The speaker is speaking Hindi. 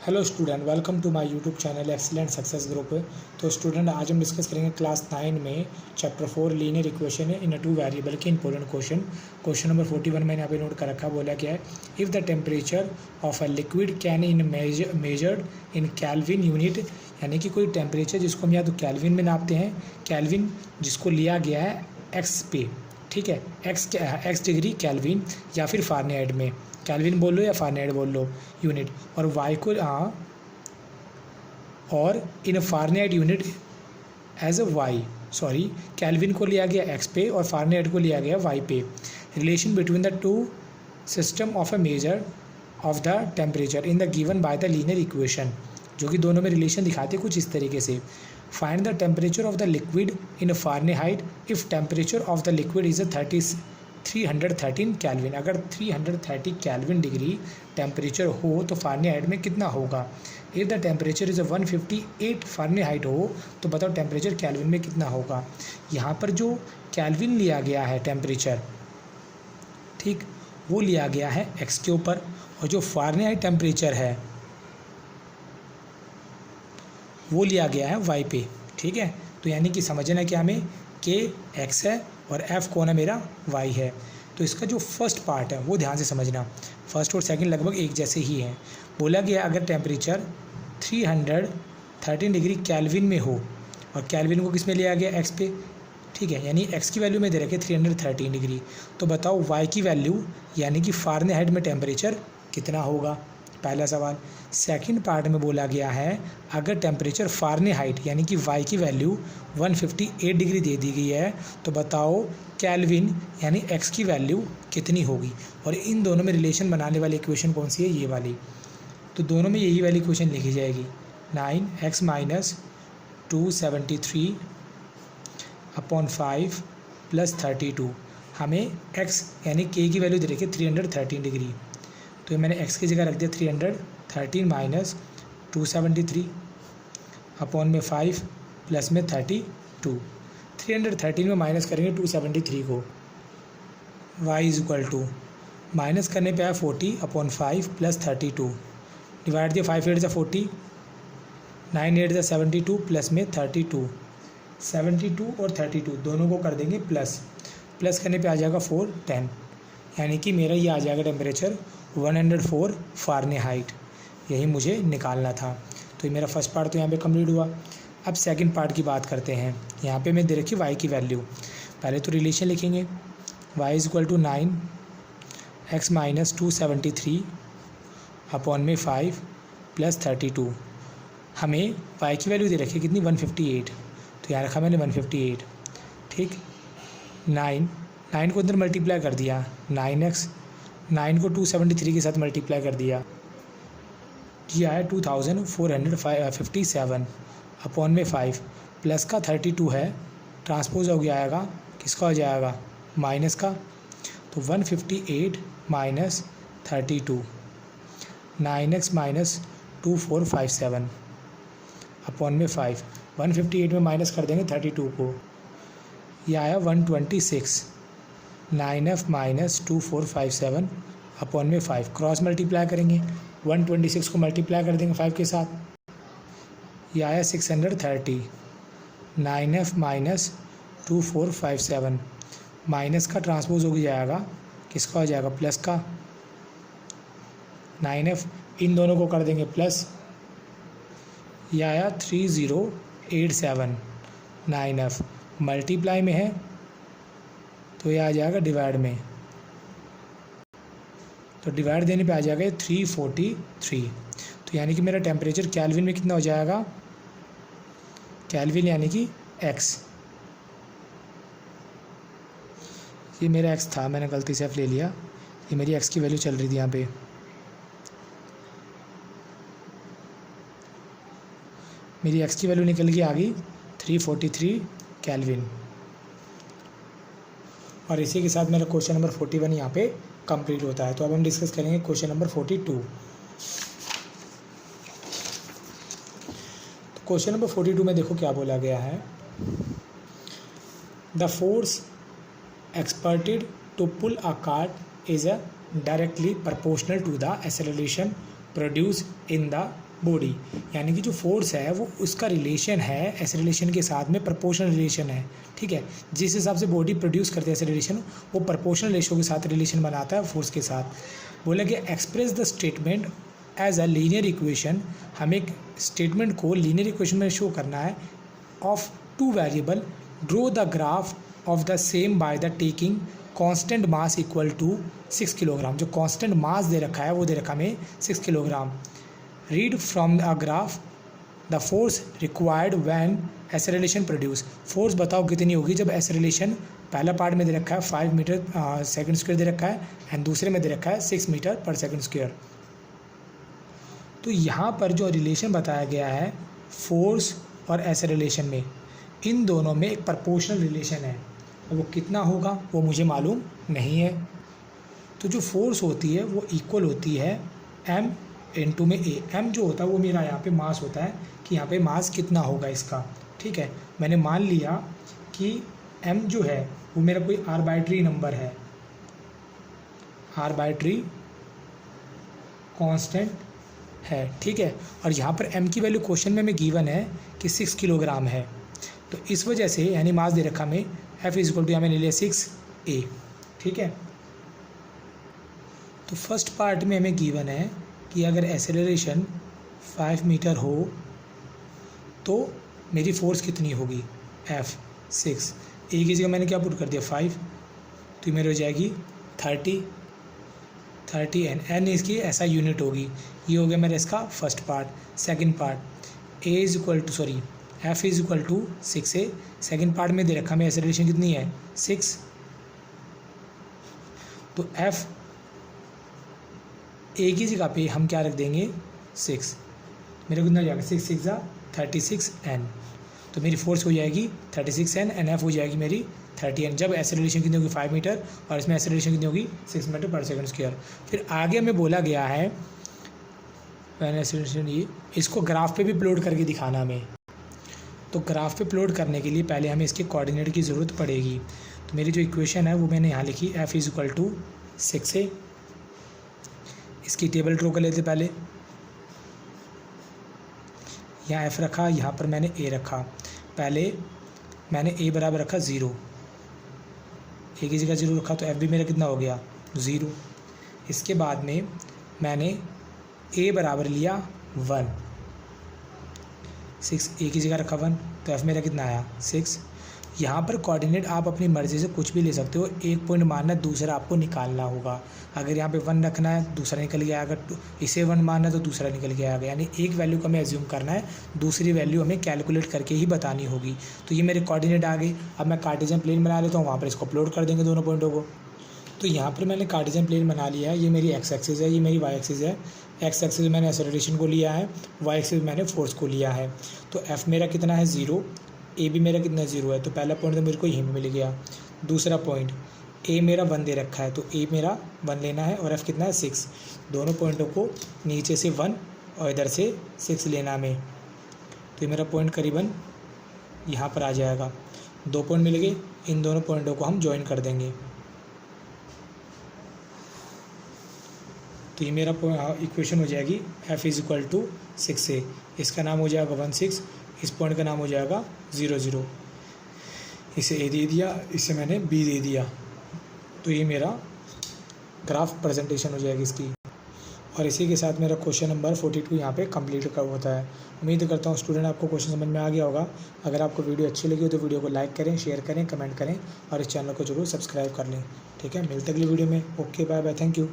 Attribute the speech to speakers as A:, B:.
A: Hello student, welcome to my YouTube channel excellent success group. तो स्टूडेंट, आज हम डिस्कस करेंगे क्लास 9 में chapter 4 linear equation in two variable के इंपॉर्टेंट क्वेश्चन नंबर 41 मैंने यहाँ पे नोट कर रखा। बोला क्या है, if the temperature of a liquid can in measured in kelvin unit, यानी कि कोई टेम्परेचर जिसको हम या तो कैल्विन में नापते हैं, कैल्विन जिसको लिया गया है एक्स पे, ठीक है, एक्स डिग्री कैल्विन या फिर फारेनहाइट में, कैल्विन बोल लो या फारेनहाइट बोल लो यूनिट, और वाई को और in Fahrenheit unit as a Y, sorry, Kelvin को लिया गया एक्स पे और फारेनहाइट को लिया गया वाई पे। Relation between the two system of a measure of the temperature in the given by the linear equation, जो कि दोनों में रिलेशन दिखाते कुछ इस तरीके से। Find the temperature of the liquid in Fahrenheit if temperature of the liquid is 313 kelvin. अगर 330 कैल्विन डिग्री टेम्परेचर हो तो फारेनहाइट में कितना होगा। If the temperature is 158 Fahrenheit हो तो बताओ टेम्परेचर कैल्विन में कितना होगा। यहाँ पर जो कैल्विन लिया गया है टेम्परेचर, ठीक, वो लिया गया है एक्स के ऊपर, और जो फारेनहाइट टेम्परेचर है वो लिया गया है वाई पे, ठीक है। तो यानी कि समझना क्या हमें, के एक्स है और एफ कौन है, मेरा वाई है। तो इसका जो फर्स्ट पार्ट है वो ध्यान से समझना, फर्स्ट और सेकंड लगभग एक जैसे ही हैं। बोला गया अगर टेम्परेचर 313 डिग्री कैल्विन में हो, और कैल्विन को किस में लिया गया, एक्स पे, ठीक है, यानी एक्स की वैल्यू में दे रखे 313 डिग्री। तो बताओ वाई की वैल्यू यानी कि फारेनहाइट में टेम्परेचर कितना होगा, पहला सवाल। सेकंड पार्ट में बोला गया है अगर टेम्परेचर फारेनहाइट यानी कि वाई की वैल्यू 158 डिग्री दे दी गई है तो बताओ कैल्विन यानी एक्स की वैल्यू कितनी होगी। और इन दोनों में रिलेशन बनाने वाली इक्वेशन कौन सी है, ये वाली। तो दोनों में यही वाली इक्वेशन लिखी जाएगी, 9x माइनस 273 अपॉन 5 प्लस 32। हमें x यानी k की वैल्यू दे रखी है 313 डिग्री, तो मैंने x की जगह रख दिया 313 माइनस 273 अपॉन में 5 प्लस में 32। 313 में माइनस करेंगे 273 को, y is equal to minus करने पे आया 40 अपॉन 5 प्लस 32, डिवाइड दिया 5 8 जा 40, 9 8 जा 72 प्लस में 32, 72 और 32 दोनों को कर देंगे प्लस करने पे आ जाएगा 410, यानी कि मेरा ये आ जाएगा टेम्परेचर 104 फारेनहाइट। यही मुझे निकालना था। तो ये मेरा फर्स्ट पार्ट तो यहाँ पे कंप्लीट हुआ। अब सेकंड पार्ट की बात करते हैं। यहाँ पे मैं दे रखी वाई की वैल्यू, पहले तो रिलेशन लिखेंगे, y is equal to 9x minus 273 upon में 5 प्लस 32। हमें y की वैल्यू दे रखी है कितनी, 158, तो यहाँ रखा मैंने 158, ठीक। 9 को अंदर मल्टीप्लाई कर दिया, 9 को 273 के साथ मल्टीप्लाई कर दिया, ये आया 2457 अपॉन में 5 प्लस का 32 है, ट्रांसपोज हो गया आएगा, किसका हो जाएगा, माइनस का। तो 158 माइनस 32, 9x माइनस 2457 अपॉन में 5, 158 में माइनस कर देंगे 32 को, यह आया 126, 9f माइनस 2457 अपॉन में 5, क्रॉस मल्टीप्लाई करेंगे, 126 को मल्टीप्लाई कर देंगे 5 के साथ, यह आया 630, 9f माइनस 2457, माइनस का ट्रांसपोज हो जाएगा, किसका हो जाएगा, प्लस का, 9f इन दोनों को कर देंगे प्लस, यह आया 3087, 9f मल्टीप्लाई में है तो यह आ जाएगा डिवाइड में, तो डिवाइड देने पे आ जाएगा 343। तो यानी कि मेरा टेम्परेचर कैल्विन में कितना हो जाएगा, कैल्विन यानी कि x, ये मेरा x था, मैंने गलती से f ले लिया, ये मेरी x की वैल्यू चल रही थी यहाँ पे, मेरी x की वैल्यू निकल के आ गई 343 कैल्विन। और इसी के साथ मेरा क्वेश्चन नंबर 41 यहाँ पे कंप्लीट होता है। तो अब हम डिस्कस करेंगे क्वेश्चन नंबर 42। तो क्वेश्चन नंबर 42 में देखो क्या बोला गया है, the force exerted to pull a cart is directly proportional to the acceleration produced in the body, यानी कि जो फोर्स है वो उसका रिलेशन है एक्सेलरेशन के साथ में प्रोपोर्शनल रिलेशन है, ठीक है। जिस हिसाब से बॉडी प्रोड्यूस करती है एक्सेलरेशन वो प्रोपोर्शनल रेशो के साथ रिलेशन बनाता है फोर्स के साथ। बोला कि express the statement as a linear equation, हमें एक स्टेटमेंट को लीनियर इक्वेशन में शो करना है of two variable, draw the graph of the same by the taking constant mass equal to 6 kilogram. जो कांस्टेंट मास दे रखा है वो दे रखा हमें 6 kilogram. Read from a graph the force required when acceleration produce. Force बताओ कितनी होगी जब एक्सेलरेशन, पहला पार्ट में दे रखा है 5 मीटर सेकंड स्क्वायर दे रखा है एंड दूसरे में दे रखा है 6 मीटर पर सेकंड स्क्वायर। तो यहाँ पर जो रिलेशन बताया गया है फोर्स और एक्सेलरेशन में, इन दोनों में एक प्रोपोर्शनल रिलेशन है, और वो कितना होगा वो मुझे मालूम नहीं है। तो जो फोर्स होती है वो इक्वल होती है m इंटू में a। m जो होता है वो मेरा यहाँ पे मास होता है कि यहाँ पे मास कितना होगा इसका, ठीक है। मैंने मान लिया कि m जो है वो मेरा कोई आर्बिट्री नंबर है, आर्बिट्री कांस्टेंट है, ठीक है। और यहाँ पर m की वैल्यू क्वेश्चन में हमें गिवन है कि 6 किलोग्राम है, तो इस वजह से यानी मास दे रखा हमें F इक्वल टू, यहाँ मैंने लिया 6a, ठीक है। तो फर्स्ट पार्ट में हमें गिवन है कि अगर एक्सेलरेशन 5 मीटर हो तो मेरी फोर्स कितनी होगी, F 6, a की जगह मैंने क्या पुट कर दिया 5, तो मेरी हो जाएगी 30 n इसकी ऐसा यूनिट होगी। ये हो गया मेरा इसका first part. Second part a is equal to sorry F is equal to 6a। Second part में दे रखा हमें एक्सेलरेशन कितनी है 6, तो F a की जगह पे हम क्या रख देंगे 6, मेरे को कितना हो जाएगा 6 6 36 n, तो मेरी फोर्स हो जाएगी 36 n एंड F हो जाएगी मेरी 30 n। जब एक्सेलरेशन कितनी होगी 5 मीटर और इसमें एक्सेलरेशन कितनी होगी 6 मीटर पर सेकंड स्क्वायर। फिर आगे हमें बोला गया है एक्सेलरेशन, ये इसको ग्राफ पे भी प्लॉट करके दिखाना हमें। तो ग्राफ पे प्लॉट करने के लिए पहले हमें इसके कोऑर्डिनेट की ज़रूरत पड़ेगी। तो मेरी जो इक्वेशन है वो मैंने यहाँ लिखी F is equal to 6a। इसकी टेबल ड्रॉ कर लेते पहले, यहाँ F रखा, यहाँ पर मैंने a रखा। पहले मैंने a बराबर रखा 0, a की जगह 0 रखा, तो F भी मेरा कितना हो गया 0। इसके बाद में मैंने a बराबर लिया 1, 6, a की जगह रखा 1, तो F मेरा कितना आया 6। यहाँ पर कोऑर्डिनेट आप अपनी मर्ज़ी से कुछ भी ले सकते हो, एक पॉइंट मानना है दूसरा आपको निकालना होगा। अगर यहाँ पे 1 रखना है दूसरा निकल गया, अगर इसे 1 मानना है तो दूसरा निकल गया, यानी एक वैल्यू को हमें एज्यूम करना है, दूसरी वैल्यू हमें कैलकुलेट करके ही बतानी होगी। तो ये मेरे कोऑर्डिनेट आ गए। अब मैं कार्टेशियन प्लेन बना लेता हूँ, वहाँ पर इसको प्लॉट कर देंगे दोनों पॉइंटों को। तो यहाँ पर मैंने कार्टेशियन प्लेन बना लिया है, ये मेरी एक्स एक्सिस है, ये मेरी वाई एक्सिस है। एक्स एक्सिस मैंने एक्सेलरेशन को लिया है, वाई एक्सिस मैंने फोर्स को लिया है। तो F मेरा कितना है 0, ए भी मेरा कितना 0 है, तो पहला पॉइंट तो मेरे को यहीं पे मिल गया। दूसरा पॉइंट ए मेरा 1 दे रखा है, तो ए मेरा 1 लेना है और F कितना है 6। दोनों पॉइंटों को नीचे से 1 और इधर से 6 लेना में, तो ये मेरा पॉइंट करीबन यहाँ पर आ जाएगा। 2 पॉइंट मिल गए, इन दोनों पॉइंटों को हम ज्वाइन कर देंगे। तो ये मेरा इक्वेशन हो जाएगी F is equal to 6a। इसका नाम हो जाएगा 16, इस पॉइंट का नाम हो जाएगा 0 0। इसे a दे दिया, इसे मैंने b दे दिया, तो ये मेरा ग्राफ प्रेजेंटेशन हो जाएगी इसकी। और इसी के साथ मेरा क्वेश्चन नंबर 42 यहाँ पे कंप्लीट का होता है। उम्मीद करता हूँ स्टूडेंट आपको क्वेश्चन समझ में आ गया होगा। अगर आपको वीडियो अच्छी लगी हो तो वीडियो को लाइक करें, शेयर करें, कमेंट करें और इस चैनल को जरूर सब्सक्राइब कर लें। ठीक है, मिलते अगली वीडियो में। Okay, bye bye, thank you.